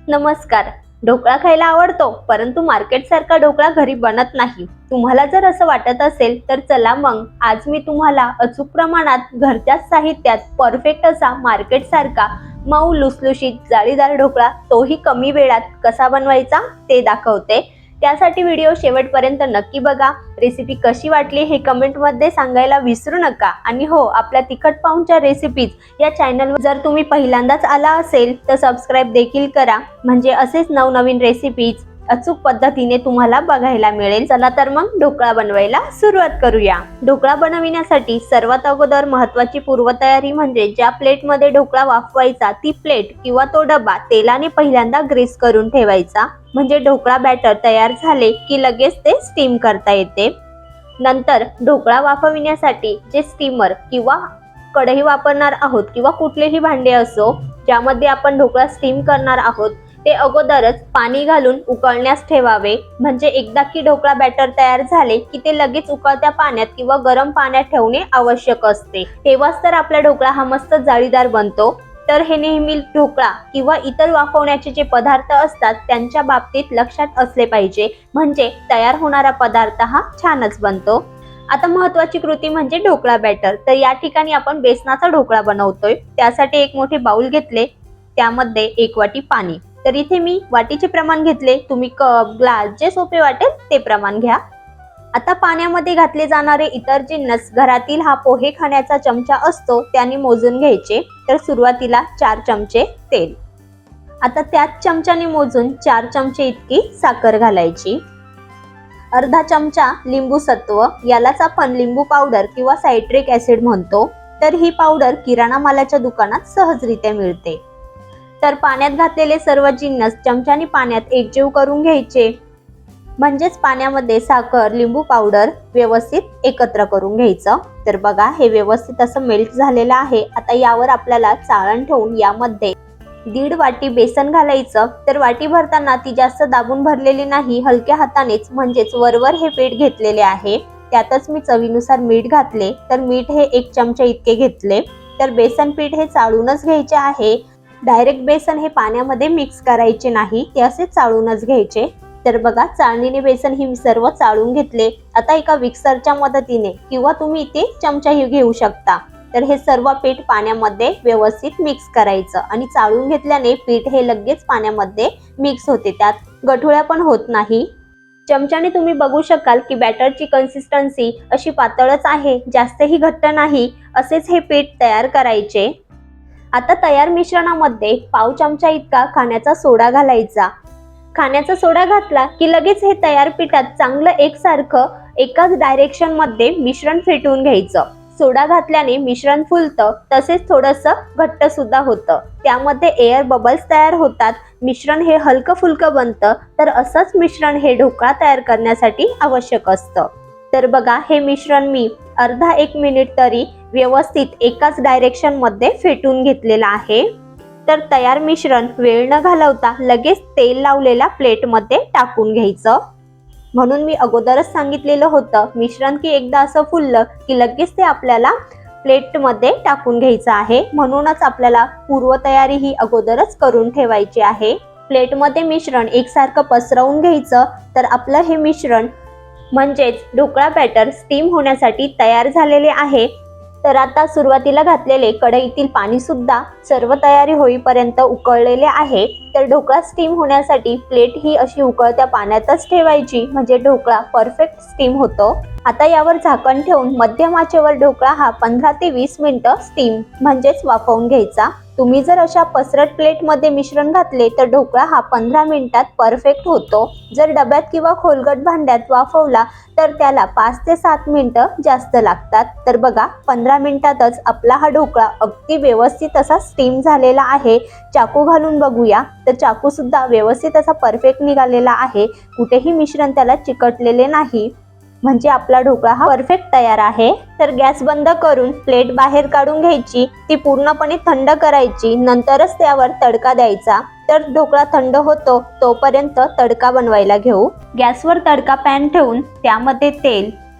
नमस्कार. ढोकळा खायला आवडतो, परंतु मार्केट सारखा ढोकळा घरी बनत नाही. तुम्हाला जर असं वाटत असेल तर चला मग आज मी तुम्हाला अचूक प्रमाणात घरच्याच साहित्यात परफेक्ट असा मार्केट सारखा मऊ लुसलुशीत जाळीदार ढोकळा तोही कमी वेळात कसा बनवायचा ते दाखवते. त्यासाठी व्हिडिओ शेवटपर्यंत नक्की बघा. रेसिपी कशी वाटली हे कमेंटमध्ये सांगायला विसरू नका. आणि हो, आपल्या तिखट पाहुणच्या रेसिपीज या चॅनलवर जर तुम्ही पहिल्यांदाच आला असेल तर सबस्क्राईब देखील करा, म्हणजे असेच नवनवीन रेसिपीज अचूक पद्धतीने तुम्हाला बघायला मिळेल. चला तर मग ढोकळा बनवायला सुरुवात करूया. ढोकळा बनविण्यासाठी सर्वात अगोदर महत्त्वाची पूर्वतयारी म्हणजे ज्या प्लेटमध्ये ढोकळा वाफवायचा ती प्लेट किंवा तो डबा तेलाने पहिल्यांदा ग्रीस करून ठेवायचा, म्हणजे ढोकळा बॅटर तयार झाले की लगेच ते स्टीम करता येते. नंतर ढोकळा वाफविण्यासाठी जे स्टीमर किंवा कढई वापरणार आहोत किंवा कुठलेही भांडे असो ज्यामध्ये आपण ढोकळा स्टीम करणार आहोत ते अगोदरच पाणी घालून उकळण्यास ठेवावे, म्हणजे एकदा की ढोकळा बॅटर तयार झाले की ते लगेच उकळत्या पाण्यात किंवा गरम पाण्यात ठेवणे आवश्यक असते. तेव्हाच तर आपला ढोकळा हा मस्त जाळीदार बनतो. तर हे नेहमी ढोकळा किंवा इतर वाफवण्याचे जे पदार्थ असतात त्यांच्या बाबतीत लक्षात असले पाहिजे, म्हणजे तयार होणारा पदार्थ हा छानच बनतो. आता महत्त्वाची कृती म्हणजे ढोकळा बॅटर. तर या ठिकाणी आपण बेसनाचा ढोकळा बनवतोय. त्यासाठी एक मोठे बाउल घेतले, त्यामध्ये 1 वाटी पाणी. तर इथे मी वाटीचे प्रमाण घेतले, तुम्ही कप ग्लास जे सोपे वाटेल ते प्रमाण घ्या. आता पाण्यामध्ये घातले जाणारे इतर जिन्नस घरातील हा पोहे खाण्याचा चमचा असतो त्याने मोजून घ्यायचे. तर सुरुवातीला 4 चमचे तेल, आता त्याच चमच्याने मोजून 4 चमचे इतकी साखर घालायची. अर्धा चमचा लिंबू सत्व, यालाच आपण लिंबू पावडर किंवा सायट्रिक ऍसिड म्हणतो. तर ही पावडर किराणा मालाच्या दुकानात सहजरित्या मिळते. तर पाण्यात घातलेले सर्व जिन्नस चमच्याने पाण्यात एकजीव करून घ्यायचे, म्हणजेच पाण्यामध्ये साखर लिंबू पावडर व्यवस्थित एकत्र करून घ्यायचं. तर बघा हे व्यवस्थित असं मेल्ट झालेलं आहे. आता यावर आपल्याला चाळण ठेवून यामध्ये 1.5 वाटी बेसन घालायचं. तर वाटी भरताना ती जास्त दाबून भरलेली नाही, हलक्या हातानेच, म्हणजेच वरवर हे पीठ घेतलेले आहे. त्यातच मी चवीनुसार मीठ घातले. तर मीठ हे 1 चमचा इतके घेतले. तर बेसन पीठ हे चाळूनच घ्यायचे आहे. डायरेक्ट बेसन हे पाण्यामध्ये मिक्स करायचे नाही, ते असे चाळूनच घ्यायचे. तर बघा चाळणीने बेसन ही सर्व चाळून घेतले. आता एका मिक्सरच्या मदतीने किंवा तुम्ही इथे चमचाही घेऊ शकता. तर हे सर्व पीठ पाण्यामध्ये व्यवस्थित मिक्स करायचं आणि चाळून घेतल्याने पीठ हे लगेच पाण्यामध्ये मिक्स होते, त्यात गठुळ्या पण होत नाही. चमच्याने तुम्ही बघू शकाल की बॅटरची कन्सिस्टन्सी अशी पातळच आहे, जास्तही घट्ट नाही. असेच हे पीठ तयार करायचे. आता तयार मिश्रणामध्ये पाव चमचा इतका खाण्याचा सोडा घालायचा. खाण्याचा सोडा घातला की लगेच हे तयार पिठात चांगलं एकसारखं एकाच डायरेक्शन मध्ये मिश्रण फेटून घ्यायचं. सोडा घातल्याने मिश्रण फुलतं, तसेच थोडंसं घट्ट सुद्धा होतं. त्यामध्ये एअर बबल्स तयार होतात, मिश्रण हे हलकं फुलकं बनतं. तर असंच मिश्रण हे ढोकळा तयार करण्यासाठी आवश्यक असतं. तर बघा हे मिश्रण मी अर्धा 1 मिनिट तरी व्यवस्थित एकाच डायरेक्शन मध्ये फेटून घेतलेलं आहे. तर तयार मिश्रण वेळ न घालवता लगेच तेल लावलेल्या प्लेटमध्ये टाकून घ्यायचं. म्हणून मी अगोदरच सांगितलेलं होतं, मिश्रण की एकदा असं फुललं की लगेच ते आपल्याला प्लेटमध्ये टाकून घ्यायचं आहे. म्हणूनच आपल्याला पूर्वतयारी ही अगोदरच करून ठेवायची आहे. प्लेटमध्ये मिश्रण एकसारखं पसरवून घ्यायचं. तर आपलं हे मिश्रण म्हणजेच ढोकळा बॅटर स्टीम होण्यासाठी तयार झालेले आहे. तर आता सुरुवातीला घातलेले कढईतील पाणी सुद्धा सर्व तयारी होईपर्यंत उकळलेले आहे. तर ढोकळा स्टीम होण्यासाठी प्लेट ही अशी उकळत्या पाण्यातच ठेवायची, म्हणजे ढोकळा परफेक्ट स्टीम होतो. आता यावर झाकण ठेवून मध्यम आचेवर ढोकळा हा 15 ते 20 मिनिटं स्टीम म्हणजेच वाफवून घ्यायचा. तुम्ही जर अशा पसरट प्लेटमध्ये मिश्रण घातले तर ढोकळा हा 15 मिनिटात परफेक्ट होतो. जर डब्यात किंवा खोलगट भांड्यात वाफवला तर त्याला 5 ते 7 मिनिटं जास्त लागतात. तर बघा 15 मिनिटातच आपला हा ढोकळा अगदी व्यवस्थित असा स्टीम झालेला आहे. चाकू घालून बघूया, तर चाकू सुद्धा व्यवस्थित असा परफेक्ट निघालेला आहे. कुठेही मिश्रण त्याला चिकटलेले नाही, म्हणजे आपला ढोकळा हा परफेक्ट तयार आहे. तर गॅस बंद करून प्लेट बाहेर काढून घ्यायची, ती पूर्णपणे थंड करायची, नंतरच त्यावर तडका द्यायचा. तर ढोकळा थंड होतो तोपर्यंत तडका बनवायला घेऊ. गॅसवर तडका पॅन ठेवून त्यामध्ये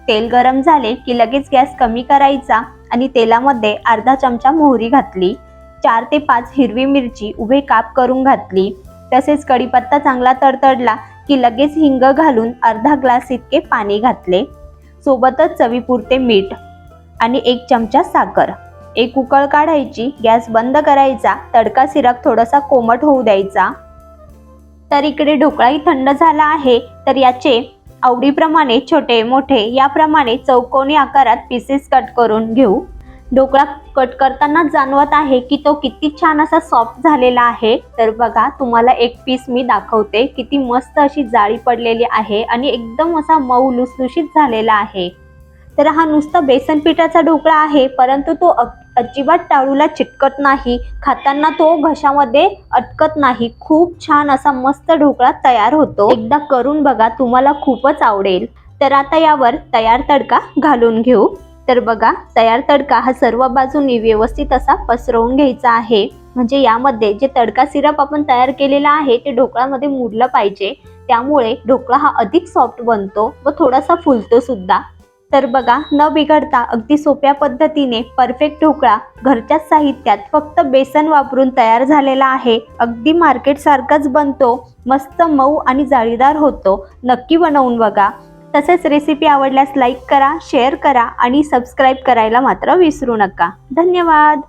तेल गरम झाले की लगेच गॅस कमी करायचा आणि तेलामध्ये अर्धा चमचा मोहरी घातली. 4 ते 5 हिरवी मिरची उभे काप करून घातली. तसेच कढीपत्ता चांगला तडतडला की लगेच हिंग घालून अर्धा ग्लास इतके पाणी घातले, सोबतच चवीपुरते मीठ आणि 1 चमचा साखर. एक उकळ काढायची, गॅस बंद करायचा, तडका सिरप थोडासा कोमट होऊ द्यायचा. तर इकडे ढोकळाही थंड झाला आहे, तर याचे आवडीप्रमाणे छोटे मोठे याप्रमाणे चौकोनी आकारात पीसेस कट करून घेऊ. ढोकळा कट करताना जाणवत आहे की तो किती छान असा सॉफ्ट झालेला आहे. तर बघा, तुम्हाला एक पीस मी दाखवते, किती मस्त अशी जाळी पडलेली आहे आणि एकदम असा मऊ लुसलुशीत झालेला आहे. तर हा नुसता बेसन पिठाचा ढोकळा आहे, परंतु तो अजिबात टाळूला चिटकत नाही, खाताना तो घशामध्ये अटकत नाही. खूप छान असा मस्त ढोकळा तयार होतो. एकदा करून बघा, तुम्हाला खूपच आवडेल. तर आता यावर तयार तडका घालून घेऊ. तर बघा, तयार तडका हा सर्व बाजूंनी व्यवस्थित असा पसरवून घ्यायचा आहे, म्हणजे यामध्ये जे तडका सिरप आपण तयार केलेला आहे ते ढोकळ्यामध्ये मुरलं पाहिजे. त्यामुळे ढोकळा हा अधिक सॉफ्ट बनतो व थोडासा फुलतो सुद्धा. तर बघा, न बिघडता अगदी सोप्या पद्धतीने परफेक्ट ढोकळा घरच्याच साहित्यात फक्त बेसन वापरून तयार झालेला आहे. अगदी मार्केट सारखाच बनतो, मस्त मऊ आणि जाळीदार होतो. नक्की बनवून बघा. तसेच रेसिपी आवडल्यास लाईक करा, शेअर करा आणि सबस्क्राईब करायला मात्र विसरू नका. धन्यवाद.